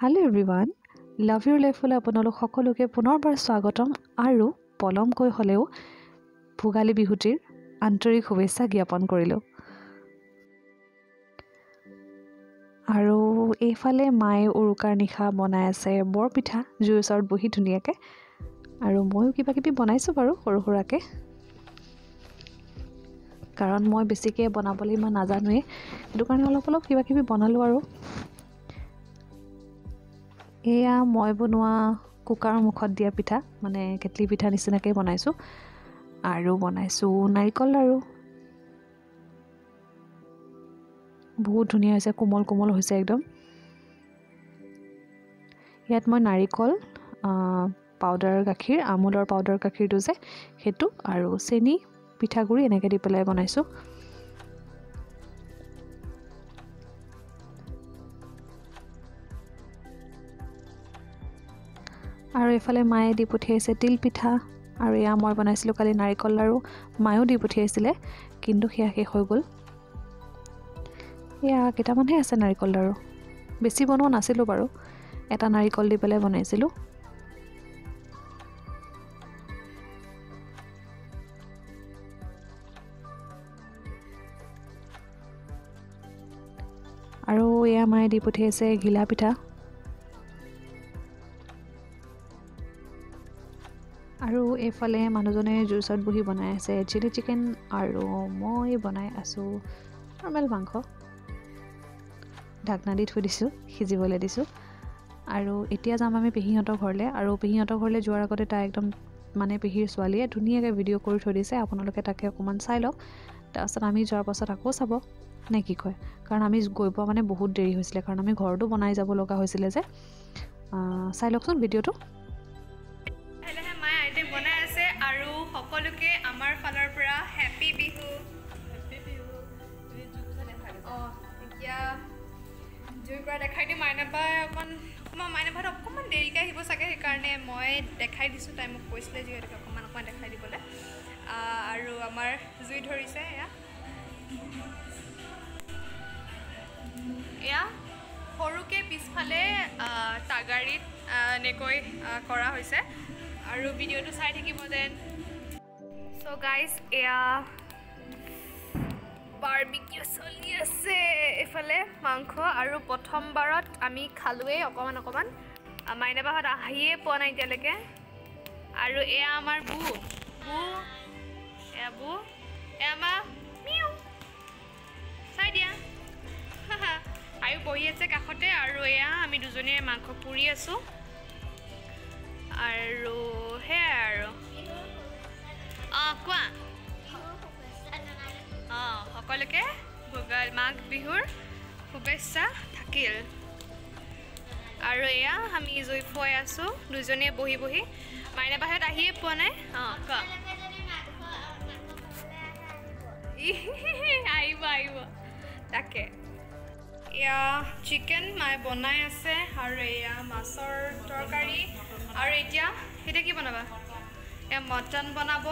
Hello everyone, love your life ফুল আপোনালোক সকলোকে পুনৰবাৰ স্বাগতম আৰু পলমকৈ হলেও ভোগালী বিহুটিৰ আন্তৰিক শুভেচ্ছা জ্ঞাপন কৰিলো। আৰু এইফালে মায়ে উৰুকাৰ নিশা বনাই আছে বৰ পিঠা জুইৰ ওচৰত বহি ধুনীয়াকৈ আৰু ময়ো কিবা কিবি বনাইছো বাৰু সৰু সৰুকৈ কাৰণ মই বেছিকৈ বনাবলৈ ইমান নাজানোৱে সেইটো কাৰণে অলপ কিবা কিবি বনালো আৰু এয়া মই বনোৱা কুকাৰ মুখত দিয়া পিঠা মানে কেটলি পিঠা নিচিনাকৈ বনাইছো আৰু বনাইছো নাৰিকল লাৰু বহুত ধুনীয়া হৈছে কোমল কোমল হৈছে একদম ইয়াত মই নাৰিকল পাউডাৰ গাখীৰ আমুলৰ পাউডাৰ গাখীৰটো যে হেতু আৰু চেনি পিঠাগুৰি এনেকৈ দি পেলাই বনাইছো আৰু এফালে মায়ে দি পঠিয়াইছে তিল পিঠা আৰু এয়া মই বনাইছিলো কালি নাৰিকল লাৰু মায়েও দি পঠিয়াইছিলে কিন্তু সেয়া শেষ হৈ গ'ল এয়া কেইটামানহে আছে নাৰিকল লাৰু বেছি বনোৱা নাছিলো বাৰু এটা নাৰিকল দি পেলাই বনাইছিলো আৰু এয়া মায়ে দি পঠিয়াইছে ঘিলা পিঠা আৰু এফালে মানুহজনে জুইচত বহি বনাই আছে চিলি চিকেন আৰু মই বনাই আছো নৰ্মেল মাংস ঢাকনা দি থৈ দিছো সিজিবলৈ দিছো আৰু এতিয়া যাম আমি পেহীহঁতৰ ঘৰলৈ আৰু পেহীহঁতৰ ঘৰলৈ যোৱাৰ আগতে তাই একদম মানে পেহীৰ ছোৱালীয়ে ধুনীয়াকৈ ভিডিঅ' কৰি থৈ দিছে আপোনালোকে তাকে অকণমান চাই লওক তাৰপিছত আমি যোৱাৰ পাছত আকৌ চাব নে কি কয় কাৰণ আমি গৈ পোৱা মানে বহুত দেৰি হৈছিলে কাৰণ আমি ঘৰতো বনাই যাব লগা হৈছিলে যে চাই লওকচোন ভিডিঅ'টো বনাই আছে আৰু সকলোকে আমাৰ ফালৰ পৰা হেপী বিহু এতিয়া জুইৰ পৰা দেখাই দিম মাইনাবাই মাইনাবাই অকণমান দেৰিকৈ আহিব চাগে সেইকাৰণে মই দেখাই দিছোঁ তাই মোক কৈছিলে যিহেতুকে অকণমান দেখাই দিবলৈ আৰু আমাৰ জুই ধৰিছে এয়া সৰুকৈ পিছফালে টাগাৰীত এনেকৈ কৰা হৈছে আৰু ভিডিঅ'টো চাই থাকিব দেন সো গাইজ এয়া বাৰবিকিউ চলি আছে এফালে মাংস আৰু প্ৰথমবাৰত আমি খালোৱেই অকণমান মাইনাবাহঁত আহিয়ে পোৱা নাই এতিয়ালৈকে আৰু এয়া আমাৰ বু এয়া আমাৰ মিউ চাই দিয়া আৰু বহি আছে কাষতে আৰু এয়া আমি দুজনীয়ে মাংস পুৰি আছো আৰু সেয়াই আৰু কোৱা সকলোকে মাঘ বিহুৰ শুভেচ্ছা থাকিল আৰু এয়া আমি জুই ফুৱাই আছো দুজনীয়ে বহি মাইনাবাহঁত আহিয়ে পোৱা নাই কোৱা আহিব তাকে এয়া চিকেন মায়ে বনাই আছে আৰু এয়া মাছৰ তৰকাৰী আৰু এতিয়া কি বনাবা এয়া মটন বনাব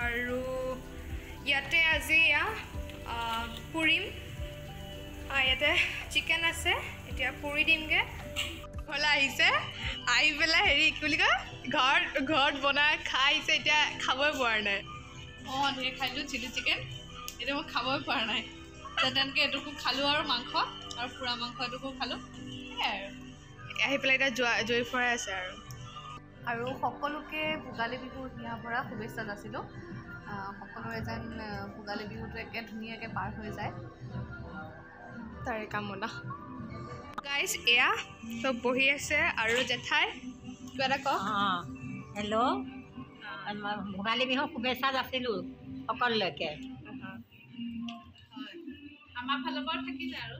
আৰু ইয়াতে আজি এয়া পুৰিম ইয়াতে চিকেন আছে এতিয়া পুৰি দিমগৈ ঘৰলৈ আহিছে আহি পেলাই হেৰি কি বুলি কয় ঘৰত বনাই খাই আহিছে এতিয়া খাবই পৰা নাই ধেৰ খাইলোঁ চিলি চিকেন এতিয়া মই খাবই পৰা নাই তেনেকৈ এটুকু খালোঁ আৰু মাংস আৰু পুৰা মাংস এটুকু খালোঁ সেয়াই আৰু আহি পেলাই এতিয়া জুই ফুৰাই আছে আৰু সকলোকে ভোগালী বিহুৰ ইয়াৰ পৰা শুভেচ্ছা যাচিলোঁ সকলোৰে যেন ভোগালী বিহুটো একে ধুনীয়াকৈ পাৰ হৈ যায় তাৰে কামনা গাইজ এয়া চব বহি আছে আৰু জেঠাই কিবা এটা কওক হেল্ল' ভোগালী বিহুৰ শুভেচ্ছা যাচিলোঁ সকলোলৈকে আমাৰ ফালৰ পৰা থাকি যায় আৰু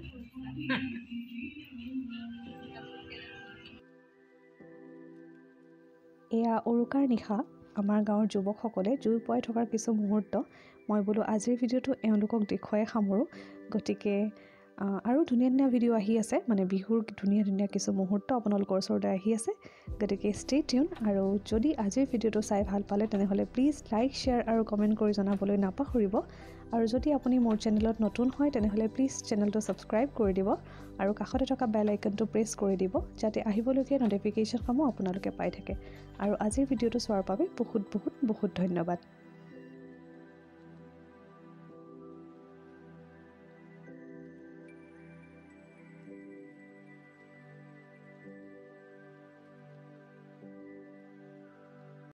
এয়া উৰুকাৰ নিশা আমাৰ গাঁৱৰ যুৱকসকলে জুই পুৱাই থকাৰ কিছু মুহূৰ্ত মই বোলো আজিৰ ভিডিঅ'টো এওঁলোকক দেখুৱাই সামৰোঁ গতিকে আৰু ধুনীয়া ভিডিঅ' আহি আছে মানে বিহুৰ ধুনীয়া কিছু মুহূৰ্ত আপোনালোকৰ ওচৰলৈ আহি আছে গতিকে ষ্টে টিউন আৰু যদি আজিৰ ভিডিঅ'টো চাই ভাল পালে তেনেহ'লে প্লিজ লাইক শ্বেয়াৰ আৰু কমেণ্ট কৰি জনাবলৈ নাপাহৰিব আৰু যদি আপুনি মোৰ চেনেলত নতুন হয় তেনেহ'লে প্লিজ চেনেলটো ছাবস্ক্ৰাইব কৰি দিব আৰু কাষতে থকা বেল আইকনটো প্ৰেছ কৰি দিব যাতে আহিবলগীয়া ন'টিফিকেশ্যনসমূহ আপোনালোকে পাই থাকে আৰু আজিৰ ভিডিঅ'টো চোৱাৰ বাবে বহুত বহুত বহুত ধন্যবাদ।